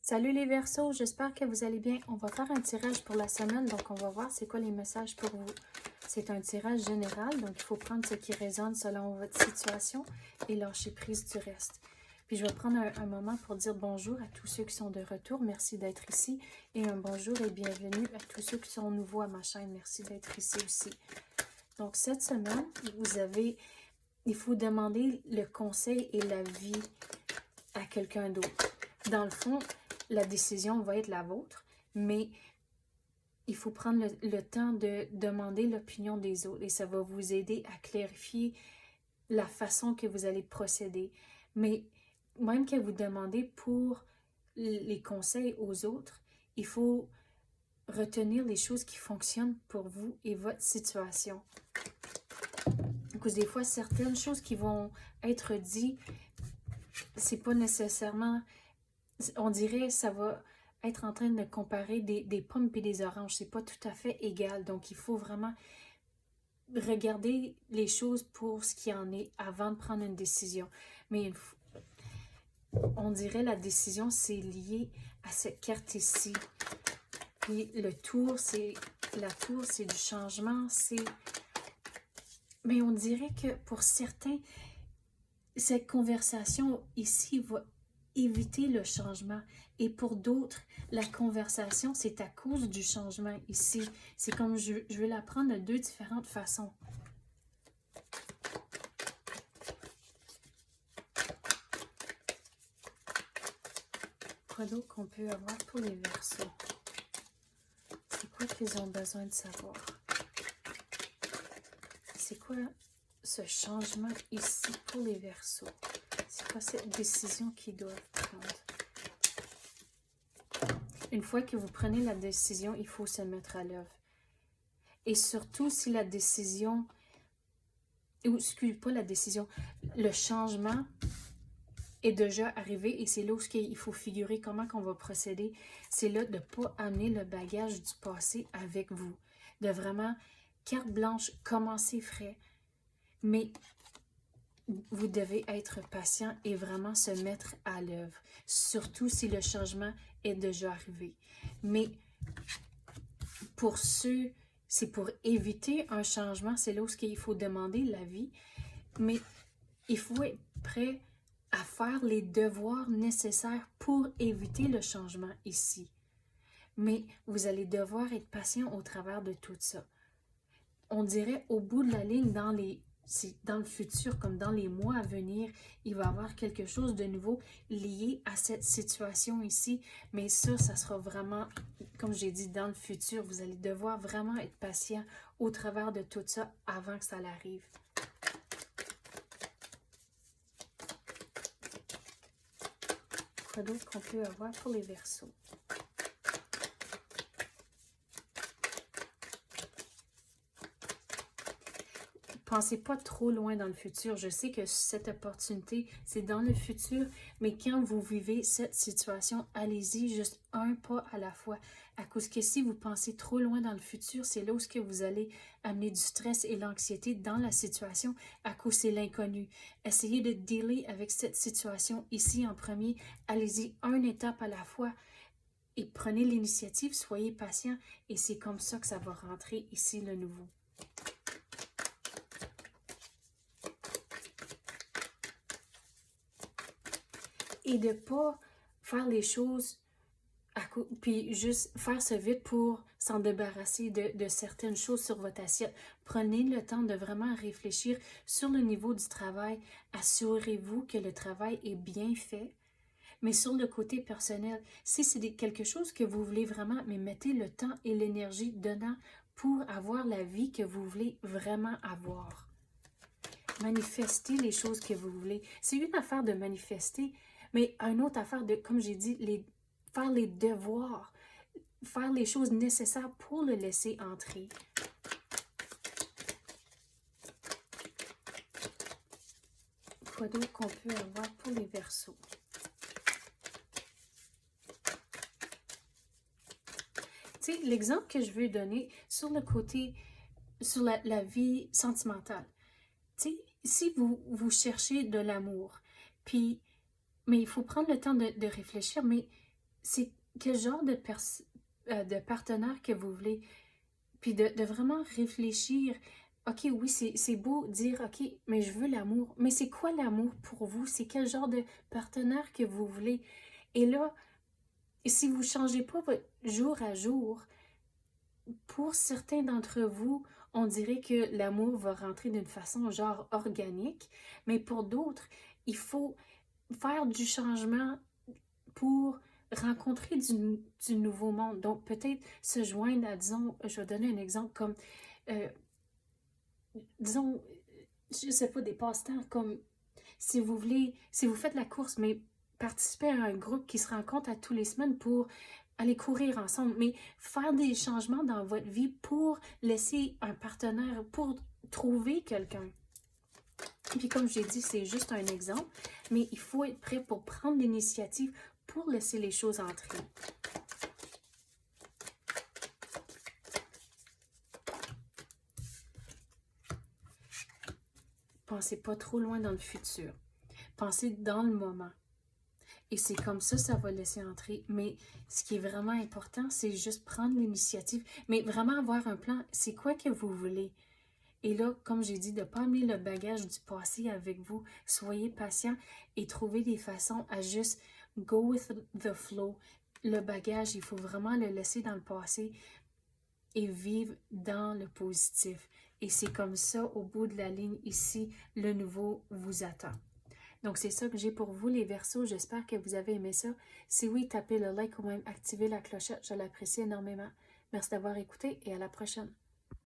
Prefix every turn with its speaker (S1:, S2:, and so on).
S1: Salut les Verseaux, j'espère que vous allez bien. On va faire un tirage pour la semaine, donc on va voir c'est quoi les messages pour vous. C'est un tirage général, donc il faut prendre ce qui résonne selon votre situation et lâcher prise du reste. Puis je vais prendre un moment pour dire bonjour à tous ceux qui sont de retour, merci d'être ici. Et un bonjour et bienvenue à tous ceux qui sont nouveaux à ma chaîne, merci d'être ici aussi. Donc cette semaine, il faut demander le conseil et l'avis à quelqu'un d'autre. Dans le fond, la décision va être la vôtre, mais il faut prendre le temps de demander l'opinion des autres et ça va vous aider à clarifier la façon que vous allez procéder. Mais même que vous demandez pour les conseils aux autres, il faut retenir les choses qui fonctionnent pour vous et votre situation. Parce que des fois, certaines choses qui vont être dites, c'est pas nécessairement... On dirait ça va être en train de comparer des pommes et des oranges. C'est pas tout à fait égal. Donc, il faut vraiment regarder les choses pour ce qu'il en est avant de prendre une décision. Mais on dirait la décision, c'est lié à cette carte ici. Puis la tour, c'est du changement. Mais on dirait que pour certains, cette conversation ici va éviter le changement. Et pour d'autres, la conversation, c'est à cause du changement ici. C'est comme je vais la prendre de deux différentes façons. Quoi d'autre qu'on peut avoir pour les Verseaux? C'est quoi qu'ils ont besoin de savoir? C'est quoi ce changement ici pour les Verseaux? C'est quoi cette décision qu'ils doivent prendre? Une fois que vous prenez la décision, il faut se mettre à l'œuvre. Et surtout si la décision, ou excusez pas la décision, le changement est déjà arrivé et c'est là où il faut figurer comment on va procéder. C'est là de ne pas amener le bagage du passé avec vous. De vraiment, carte blanche, commencer frais. Mais vous devez être patient et vraiment se mettre à l'œuvre. Surtout si le changement est déjà arrivé. Mais pour ceux, c'est pour éviter un changement, c'est là où il faut demander l'avis. Mais il faut être prêt à faire les devoirs nécessaires pour éviter le changement ici. Mais vous allez devoir être patient au travers de tout ça. On dirait au bout de la ligne, dans le futur, comme dans les mois à venir, il va y avoir quelque chose de nouveau lié à cette situation ici. Mais ça sera vraiment, comme j'ai dit, dans le futur. Vous allez devoir vraiment être patient au travers de tout ça avant que ça arrive. Quoi d'autre qu'on peut avoir pour les Verseaux? Pensez pas trop loin dans le futur. Je sais que cette opportunité, c'est dans le futur, mais quand vous vivez cette situation, allez-y juste un pas à la fois. À cause que si vous pensez trop loin dans le futur, c'est là où vous allez amener du stress et l'anxiété dans la situation, à cause c'est l'inconnu. Essayez de dealer avec cette situation ici en premier. Allez-y une étape à la fois et prenez l'initiative, soyez patient et c'est comme ça que ça va rentrer ici le nouveau. Et de ne pas faire les choses, puis juste faire ça vite pour s'en débarrasser de certaines choses sur votre assiette. Prenez le temps de vraiment réfléchir sur le niveau du travail. Assurez-vous que le travail est bien fait. Mais sur le côté personnel, si c'est quelque chose que vous voulez vraiment, mais mettez le temps et l'énergie dedans pour avoir la vie que vous voulez vraiment avoir. Manifestez les choses que vous voulez. C'est une affaire de manifester, mais une autre affaire de, comme j'ai dit, faire les devoirs, faire les choses nécessaires pour le laisser entrer. Quoi d'autre qu'on peut avoir pour les Verseaux? Tu sais, l'exemple que je veux donner sur le côté, sur la vie sentimentale. Tu sais, si vous cherchez de l'amour, mais il faut prendre le temps de réfléchir, mais c'est quel genre de partenaire que vous voulez. Puis de vraiment réfléchir. OK, oui, c'est beau dire, OK, mais je veux l'amour. Mais c'est quoi l'amour pour vous? C'est quel genre de partenaire que vous voulez? Et là, si vous ne changez pas votre jour à jour, pour certains d'entre vous, on dirait que l'amour va rentrer d'une façon genre organique, mais pour d'autres, il faut faire du changement pour rencontrer du nouveau monde. Donc, peut-être se joindre à, disons, je vais donner un exemple comme, euh, disons, je sais pas, des passe-temps comme si vous voulez, si vous faites la course, mais participez à un groupe qui se rencontre à tous les semaines pour aller courir ensemble, mais faire des changements dans votre vie pour laisser un partenaire, pour trouver quelqu'un. Puis comme j'ai dit, c'est juste un exemple, mais il faut être prêt pour prendre l'initiative pour laisser les choses entrer. Pensez pas trop loin dans le futur. Pensez dans le moment. Et c'est comme ça va laisser entrer. Mais ce qui est vraiment important, c'est juste prendre l'initiative. Mais vraiment avoir un plan. C'est quoi que vous voulez? Et là, comme j'ai dit, de ne pas amener le bagage du passé avec vous. Soyez patient et trouvez des façons à juste go with the flow. Le bagage, il faut vraiment le laisser dans le passé et vivre dans le positif. Et c'est comme ça, au bout de la ligne ici, le nouveau vous attend. Donc, c'est ça que j'ai pour vous, les Verseaux. J'espère que vous avez aimé ça. Si oui, tapez le like ou même activez la clochette. Je l'apprécie énormément. Merci d'avoir écouté et à la prochaine.